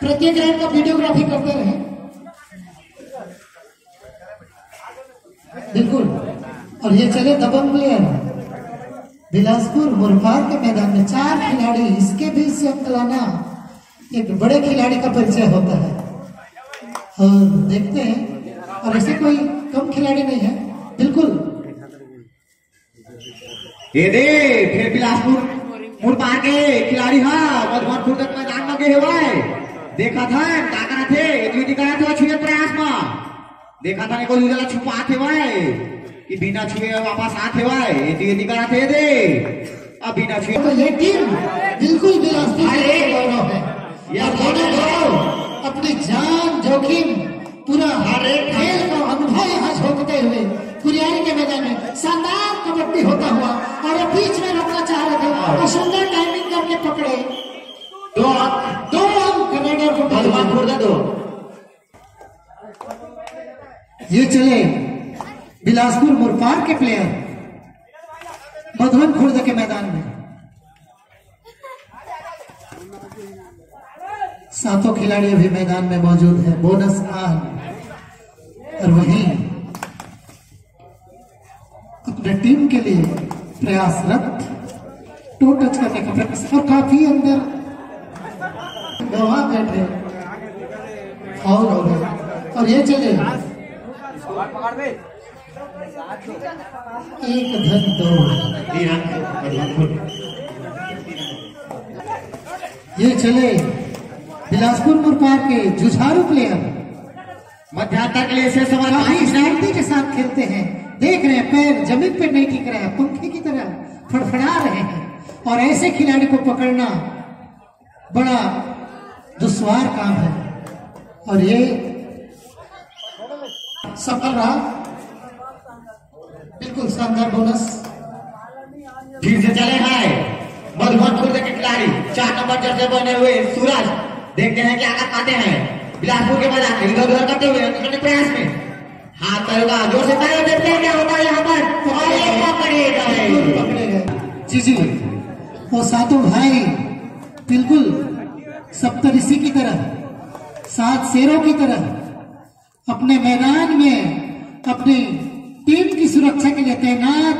प्रत्येक राउंड का वीडियोग्राफी करते रहे। बिल्कुल। और ये चले दबंग प्लेयर बिलासपुर मुरफार के मैदान में 4 खिलाड़ी, इसके बीच से अंकलाना एक बड़े खिलाड़ी का परिचय होता है और देखते हैं। और ऐसे कोई कम खिलाड़ी नहीं है। बिल्कुल ये दे फिर बिलासपुर मुरफार के खिलाड़ी मधुबनपुर तक मैदान में गए हुए देखा था क्या करा थे करा थे छुए प्रयास में देखा था को छुपा थे भाई कि बिना छुए वापस आते हुए करा थे दे अब बिना छुए तो ये टीम बिल्कुल बिलासपुर है। यह दोनों अपनी जान जोखिम पूरा खेल का अनुभव यहाँ झोंकते हुए कुरियारी के मैदान में शानदार कबड्डी होता हुआ और बीच में रोकना चाह रहे थे और सुंदर टाइमिंग करके पकड़े। 2 अंक कनाडा को मधुबनपुर दे दो। ये चले बिलासपुर मुरफार के प्लेयर मधुबन के मैदान में। 7 खिलाड़ी अभी मैदान में मौजूद है। बोनस आन और वहीं अपने टीम के लिए प्रयासरत टो टच करने का प्रयास और काफी अंदर वहां बैठे फाउल हो गए। और ये चले 1-2 ये चले बिलासपुर मुरफार के जुझारू प्लेयर मध्यांतर के लिए काफी शांति के साथ खेलते हैं। देख रहे हैं पैर जमीन पे नहीं टिक रहा है, पंखे की तरह फड़फड़ा रहे हैं और ऐसे खिलाड़ी को पकड़ना बड़ा दुश्वार काम है। और ये सफल रहा। बिल्कुल शानदार बोनस। फिर से चले हैं मधुबनपुर के खिलाड़ी 4 नंबर जर्सी बने हुए सूरज देखते हैं क्या कर पाते हैं। बिलासपुर के मैदान में इधर उधर करते हुए प्रयास में हाथ करेगा जोर से पैर देखते हैं क्या होता है यहाँ पर पकड़े गए। जी वो 7 भाई बिल्कुल सप्तऋषि की तरह 7 शेरों की तरह अपने मैदान में अपनी टीम की सुरक्षा के लिए तैनात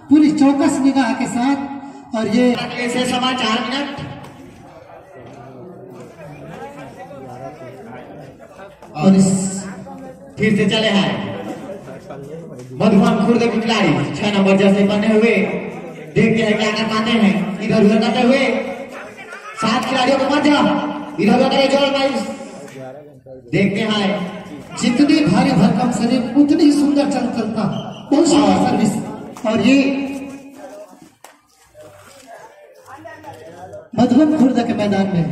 पूरी चौकस निगाह के साथ। और ये समय 4 मिनट और इस फिर से चले हैं मधुबनपुर के खिलाड़ी 6 नंबर जर्सी पहने हुए देखते हैं क्या कर पाते हैं। इधर उधर करते हुए 7 खिलाड़ियों के मध्य इधर उधर जोड़ देखते हैं। जितनी भारी भरकम शरीर उतनी ही सुंदर चलता। बहुत सुंदर सर्विस। और ये मधुबनपुर के मैदान में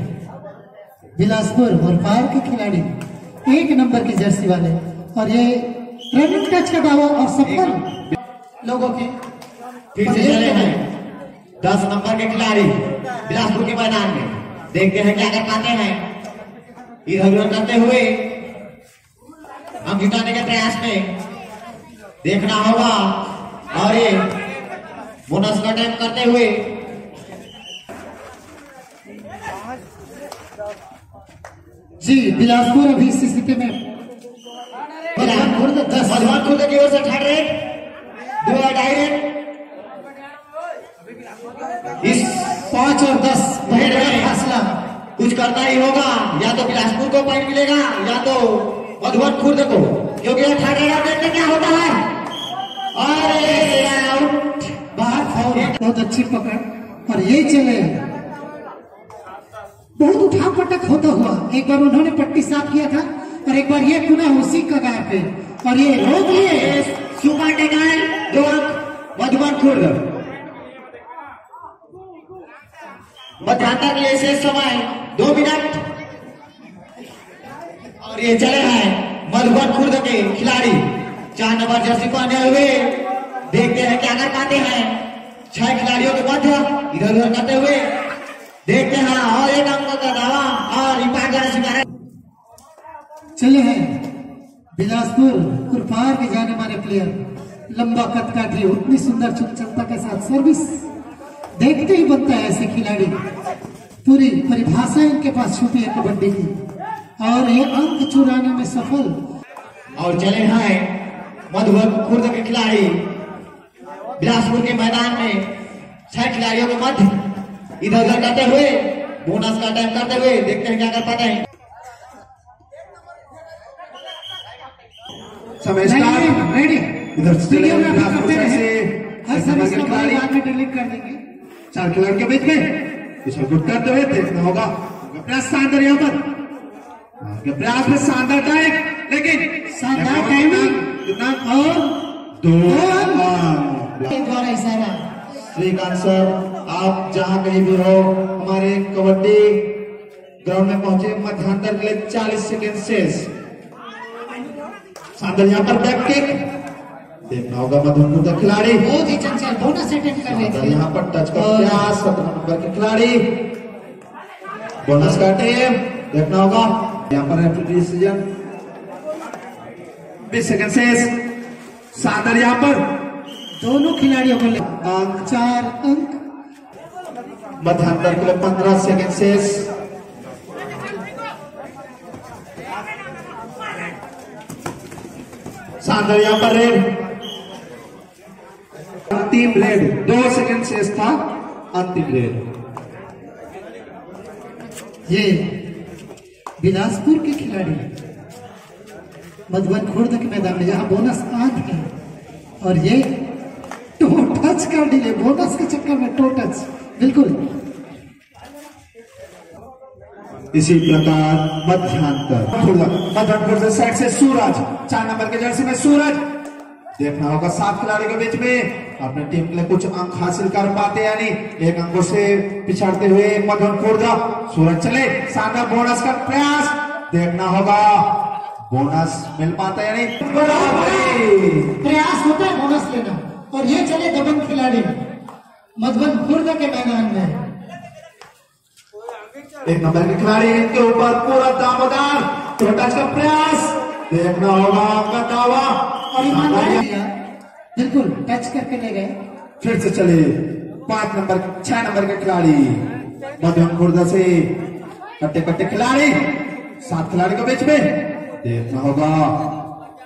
बिलासपुर मुरफार के खिलाड़ी 1 नंबर की जर्सी वाले और ये रनिंग टच का दावा और सफल लोगों की। फिर से चले हैं 10 नंबर के खिलाड़ी बिलासपुर के मैदान में देखते हैं क्या कर पाते हैं। इधर उधर करते हुए हम जिताने के प्रयास में देखना होगा और ये बोनस का टाइम करते हुए जी बिलासपुर अभी इस स्थिति में मधुबनपुर की ओर से थर्ड रेट 2 डायरेक्ट इस 5 और 10 फासला कुछ करना ही होगा। या तो बिलासपुर को पॉइंट मिलेगा या तो मधुबनपुर को, क्योंकि थर्ड रेट देखते क्या होता है। और आउट बाहर फाउल। बहुत अच्छी पकड़। और ये चले बहुत उठा पटक होता हुआ। एक बार उन्होंने पट्टी साफ किया था और एक बार ये पुनः उसी कगार पे और ये रोक लिए सुपर टेकल 2 अंक मधुबनपुर। मध्यांतर के लिए शेष समय 2 मिनट। और ये चले हैं मधुबनपुर के खिलाड़ी 4 नंबर जर्सी पहने हुए देखते हैं क्या कर पाते हैं। 6 खिलाड़ियों के मध्य इधर उधर करते हुए देखते हैं और 1 अंक का दावा और इम्पैक्ट चले हैं बिलासपुर मुरफार के जाने माने प्लेयर लंबा कद काठी उतनी सुंदर चुपचलता के साथ सर्विस देखते ही बनता है ऐसे खिलाड़ी। पूरी परिभाषा इनके पास छुपी है कबड्डी की। और ये अंक चुराने में सफल। और चले हैं मधुबन खुर्द के खिलाड़ी बिलासपुर के मैदान में 6 खिलाड़ियों के मध्य इधर उधर करते हुए बोनस का टाइम करते हुए देखते हैं क्या कर पाते हैं। समय स्टार्ट रेडी। इधर वीडियो में करते रहे हर समय इसको बाद में डिलीट कर देंगे। 4 खिलाड़ी के बीच में इसको गुट करते हुए देखना होगा प्रयास शानदार यहाँ पर प्रयास में शानदार टाइम, लेकिन शानदार टाइमिंग कितना और 2 द्वारा इशारा। श्रीकांत सर, आप जहां कहीं भी हो हमारे कबड्डी ग्राउंड में पहुंचे, मध्यांतर के लिए 40 सेकेंड शेष। शानदार यहाँ पर बैक किक देखना होगा मधुबन का खिलाड़ी बहुत ही चंचल बोनस अटेम्प्ट कर रहे थे। यहाँ पर टच का प्रयास 17 नंबर के खिलाड़ी बोनस का टेम देखना होगा। यहाँ पर रेफरी डिसीजन 20 सेकंड शेष। शानदार यहाँ पर दोनों खिलाड़ियों को अंक 4 अंक। मध्यांतर के लिए 15 सेकंड शेष। शानदार यहाँ पर रेड अंतिम रेड 2 सेकंड शेष था। अंतिम रेड ये बिलासपुर के खिलाड़ी मधुबन खुर्द के मैदान में जहां बोनस 8 है और ये टो टच कर दिए बोनस के चक्कर में टो टच बिल्कुल। इसी प्रकार मध्यांतर से साइड से सूरज 4 नंबर के जर्सी में सूरज देखना होगा 7 खिलाड़ी के बीच में अपने टीम के लिए कुछ अंक हासिल कर पाते यानी 1 अंकों से पिछड़ते हुए मधुबन खुर्द। सूरज चले शानदार बोनस का प्रयास देखना होगा बोनस मिल पाता यानी प्रयास होता है बोनस लेना। और ये चले दबंग खिलाड़ी मधुबन खुर्द के मैदान में 1 नंबर के खिलाड़ी इनके ऊपर पूरा दामोदार टच का प्रयास देखना होगा बतावा और ईमानदारी बिल्कुल टच करके ले गए। फिर से चले 6 नंबर के खिलाड़ी मधुबन खुर्द से कट्टे कट्टे खिलाड़ी 7 खिलाड़ी के बीच में देखना होगा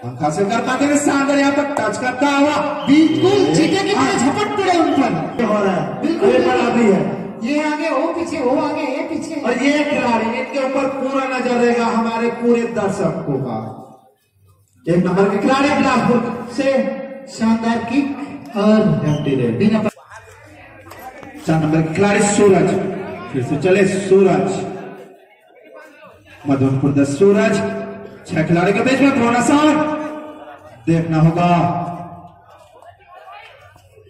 अंक हासिल कर पाते हैं। शानदार यहाँ पर टच करता हुआ बिल्कुल चीटे की तरह झपट पड़े उन पर हो रहा है बिल्कुल बराबरी है। ये आगे वो पीछे वो आगे ये पीछे और ये खिलाड़ी इनके ऊपर पूरा नजर रहेगा हमारे पूरे दर्शकों का। 1 नंबर के खिलाड़ी बिलासपुर से शानदार किक और बिना 4 नंबर के खिलाड़ी सूरज फिर से चले सूरज मधुबन खुर्द सूरज 6 खिलाड़ी के बीच में बोनस देखना होगा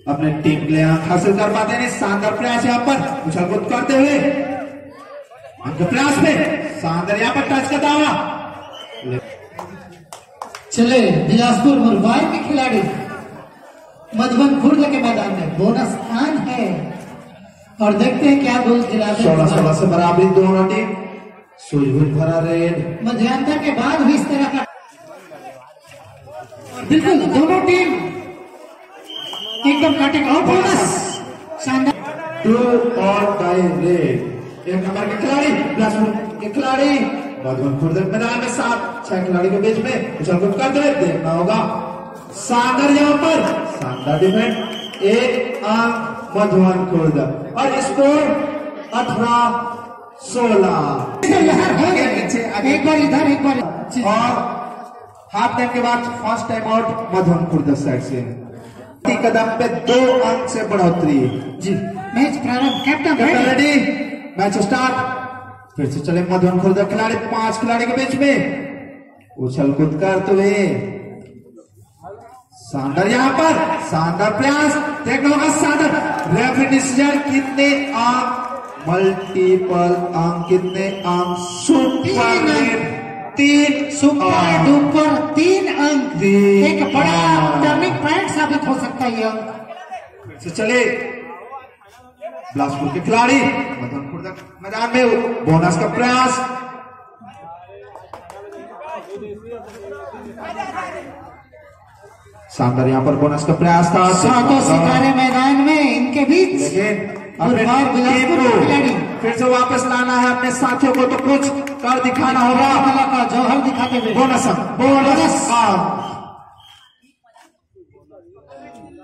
अपने टीम के लिए अंक हासिल कर पाते हैं। शानदार प्रयास यहाँ पर उछल कूद करते हुए अंक प्रयास में शानदार यहाँ पर टच का दावा चले बिलासपुर मुरबाई के खिलाड़ी मधुबन खुर्द के मैदान में बोनस आन है और देखते हैं क्या गोल खिलाते 16 से बराबरी दोनों टीम सूझबूझ भरा रेड मध्यांतर के बाद भी इस तरह का बिल्कुल दोनों टीम एकदम कटिंग और बोनस शानदार 2 और टाई रेड। 1 नंबर के खिलाड़ी बिलासपुर के खिलाड़ी मधुबन खुर्द मैदान में 6 खिलाड़ी के बीच में उछल कूद करते हुए देखना होगा शानदार यहाँ पर शानदार डिफेंस 1 अंक मधुबन खुर्द और स्कोर 18-16। एक बार इधर एक बार और हाफ टाइम के बाद first time out Madhuban Khurd side से कदम पे 2 अंक से बढ़ोतरी। जी मैच प्रारंभ कैप्टन रेडी मैच स्टार्ट। फिर से चले मधुबन खुर्द खिलाड़ी 5 खिलाड़ी के बीच में उछल कूद करते हुए शानदार यहाँ पर शानदार प्रयास देखना होगा शानदार रेफरी डिसीजन कितने अंक मल्टीपल अंक कितने अंक सुपर 3 सुपर डुपर 3 अंक एक बड़ा टर्निंग पॉइंट साबित हो सकता है ये अंक। से चले बिलासपुर के खिलाड़ी मधुबन खुर्द मैदान में बोनस का प्रयास शानदार यहाँ पर बोनस का प्रयास था। सातों सितारे मैदान में इनके बीच लेकिन अपने टीम को फिर से वापस लाना है अपने साथियों को, तो कुछ कर दिखाना होगा। का जौहर दिखाते हुए बोनस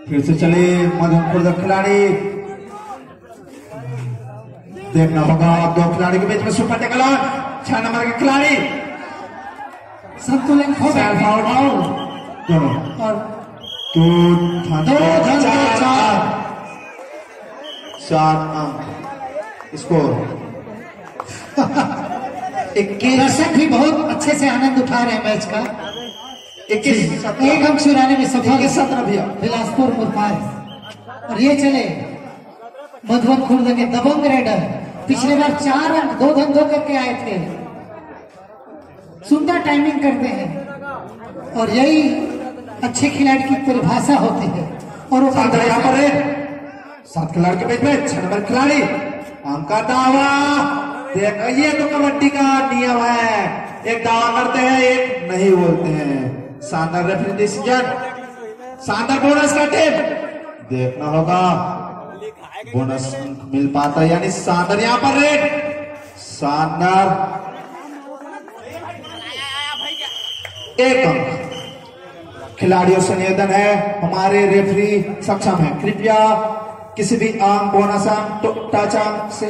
फिर से चले मधुपुर खिलाड़ी, देखना होगा दो खिलाड़ी के बीच में सुपर टैकल। 6 नंबर के खिलाड़ी संतुलन खो गया दोनों और 4 अंक स्कोर। 21 दर्शक भी बहुत अच्छे से आनंद उठा रहे हैं मैच का। 21 एक अंक चुराने में सफल 17 भैया बिलासपुर मुरबार। और ये चले मधुबन खुर्द के दबंग रेडर, पिछले बार 4 अंक 2 धंधों करके आए थे। सुंदर टाइमिंग करते हैं और यही अच्छे खिलाड़ी की परिभाषा होती है। और वो यहाँ पर 7 खिलाड़ी के बीच में 6 नंबर खिलाड़ी अंक का दावा। देख ये तो कबड्डी का नियम है, एक दावा करते हैं एक नहीं बोलते हैं। शानदार रेफरी डिसीजन, शानदार बोनस का टेप, देखना होगा बोनस मिल पाता है यानी शानदार। यहाँ पर रेड शानदार 1 अंक। खिलाड़ियों से निवेदन है, हमारे रेफरी सक्षम है, कृपया किसी भी अंक बोनस अंक टच अंक से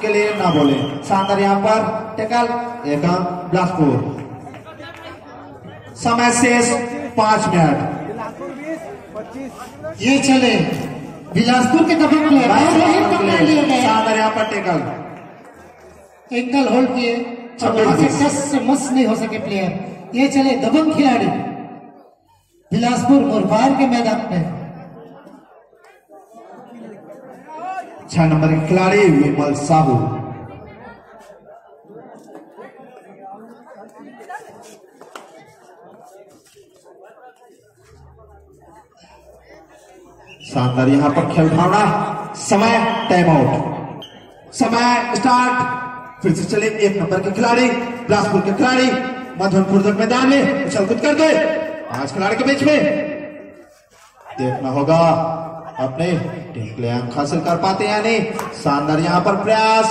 के लिए ना बोले। शानदार यहाँ पर टैकल 1 अंक बिलासपुर। समय शेष 5 मिनट। ये चले बिलासपुर के दबंग प्लेयर लिए गए। शानदार यहाँ पर टैकल, एंकल होल्ड किए, टस से मस नहीं हो सके प्लेयर। ये चले दबंग खिलाड़ी बिलासपुर मुरबार के मैदान में। 6 नंबर के खिलाड़ी विमल साहू, शानदार यहाँ पर खेल भावना। समय टाइम आउट, समय स्टार्ट। फिर से चले 1 नंबर के खिलाड़ी बिलासपुर के खिलाड़ी मधुबन मैदान में उछल कूद कर दे। 5 खिलाड़ी के बीच में देखना होगा अपने टीम के लिए अंक हासिल कर पाते हैं या नहीं। शानदार यहाँ पर प्रयास,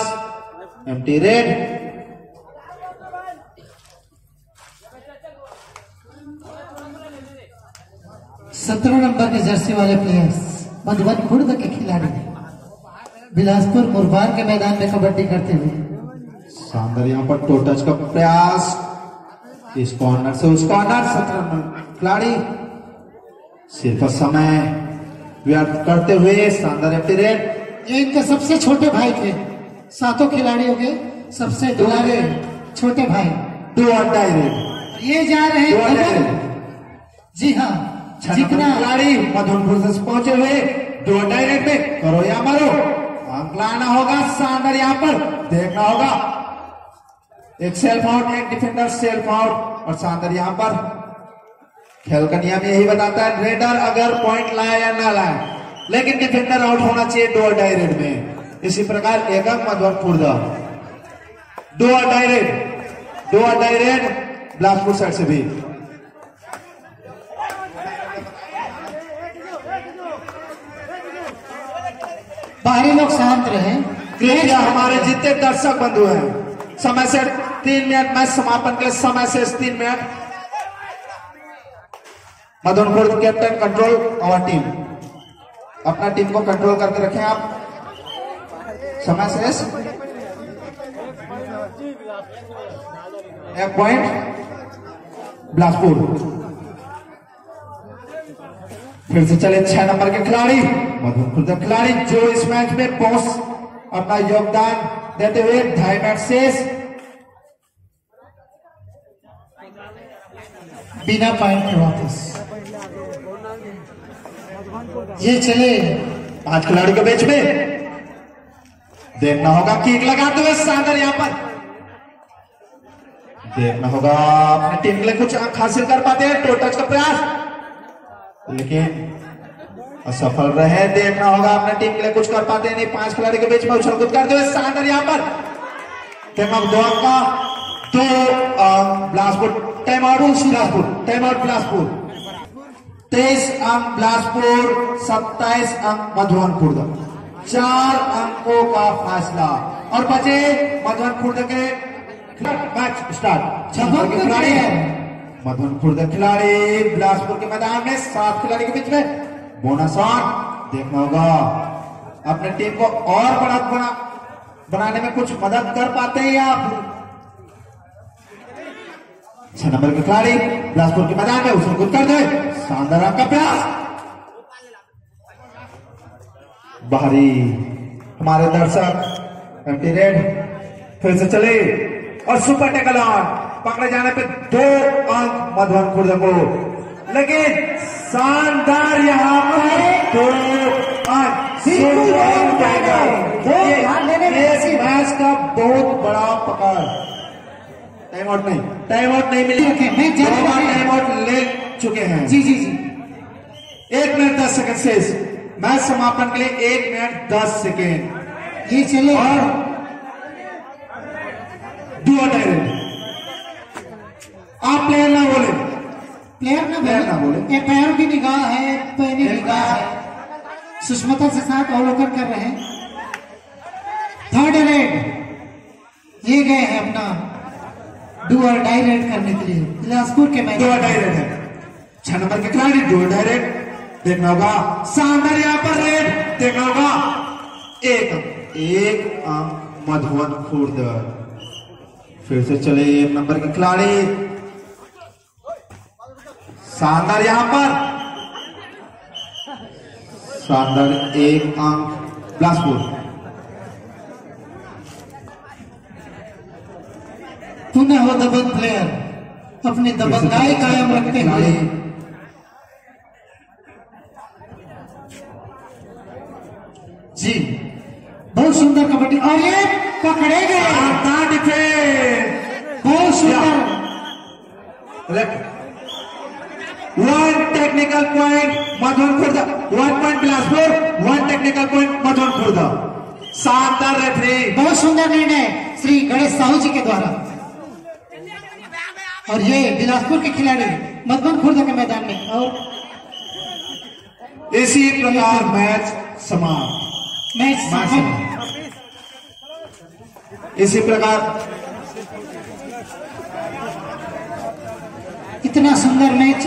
एम्प्टी रेड। सत्रह नंबर के जर्सी वाले प्लेयर्स मधुबन खुर्द के खिलाड़ी बिलासपुर मुरबार के मैदान में कबड्डी करते हुए। शानदार यहाँ पर टो टच का प्रयास, इस कॉर्नर से उस कॉर्नर। 17 नंबर खिलाड़ी सिर्फ समय व्यर्थ करते हुए शानदार एम्प्टी रेड। ये इनके सबसे छोटे भाई थे, 7 खिलाड़ियों के सबसे दुलारे छोटे भाई। 2 अड्डा रेड। ये जा रहे हैं, जी हाँ, जितना खिलाड़ी मधुबन से पहुंचे हुए 2 अड्डा रेड में करो या मारो, अंक लाना होगा। शानदार यहाँ पर देखना होगा, एक सेल्फ आउट, एक डिफेंडर सेल्फ आउट। और शानदार यहाँ पर खेल का नियम यही बताता है, रेडर अगर पॉइंट लाए या ना लाए, लेकिन डिफेंडर आउट होना चाहिए 2 अड्डा रेड में। इसी प्रकार 1 अंक मधुबन 2 अड्डा रेड बिलासपुर साइड से भी। बाहरी लोग शांत रहे। कृपया हमारे जितने दर्शक बंधु हैं, समय से 3 मिनट, मैच समापन के समय से 3 minute. Madhuban captain control our team, अपना टीम को कंट्रोल करके रखें आप। समय शेष 1 पॉइंट बिलासपुर। फिर से चले 6 नंबर के खिलाड़ी मधुबन खिलाड़ी जो इस मैच में पहुंच अपना योगदान देते हुए 2.5 मिनट शेष बिना पॉइंट के वापस। ये चले 5 खिलाड़ी के बीच में देखना होगा, किक लगाते हुए शानदार यहाँ पर देखना होगा अपनी टीम के लिए कुछ अंक हासिल कर पाते हैं। टो टच का प्रयास लेकिन असफल रहे। देखना होगा अपने टीम के लिए कुछ कर पाते हैं नहीं। 5 खिलाड़ी के बीच में उछल कूद करते हुए शानदार यहाँ पर टाइम आउट 2 अंक का 2 Bilaspur. Time out Bilaspur, time out Bilaspur. 23 अंक बिलासपुर, 27 अंक मधुबन खुर्द। 4 अंकों का फासला और बचे मधुबन खुर्द के मैच स्टार्ट। खिलाड़ी मधुबन खुर्द खिलाड़ी बिलासपुर के मैदान में 7 खिलाड़ी के बीच में बोनस ऑन। देखना होगा अपने टीम को और बनाने में कुछ मदद कर पाते हैं या 6 नंबर के खिलाड़ी बिलासपुर के मैदान में उसे कूद कर दे। शानदार आपका प्रयास बाहरी हमारे दर्शक एंटी रेड फिर से चले और सुपर टैकल ऑन। पकड़े जाने पे 2 अंक मधुबन खुर्द को, लेकिन शानदार यहाँ पर 2 अंक। मैच का बहुत बड़ा पकड़। टाइम आउट नहीं मिली। टाइम आउट ले चुके हैं। जी 1 मिनट 10 सेकंड शेष। मैच समापन के लिए 1 मिनट 10 सेकंड ये चले। और डू और डायरेक्ट। आप प्लेयर ना बोले, प्लेयर ना बोले। ये पैरों की निगाह है, पैनी निगाह है। सुष्मता से साथ अवलोकन कर रहे हैं। थर्ड रेड ये गए हैं अपना डू और डायरेक्ट करने के लिए बिलासपुर के मैदान। डू और डायरेक्ट है 6 नंबर के खिलाड़ी डू और डायरेक्ट। देखना होगा शानदार यहाँ पर रेड। देखना होगा 1 अंक मधुबन खुर्द। फिर से चले 1 नंबर के खिलाड़ी। शानदार यहाँ पर शानदार 1 अंक बिलासपुर। पुनः हो दबंग प्लेयर अपनी दबंगाई कायम रखते हुए जी बहुत सुंदर कबड्डी और ये पकड़े गए। बहुत सुंदर। 1 technical point Madhuban Khurd, 1 point Bilaspur, 1 technical point Madhuban Khurd. शानदार रेफरी। बहुत सुंदर निर्णय श्री गणेश साहू जी के द्वारा। और ये बिलासपुर के खिलाड़ी मधुबन खुर्द के मैदान में। और इसी प्रकार मैच समाप्त। इसी प्रकार इतना सुंदर मैच।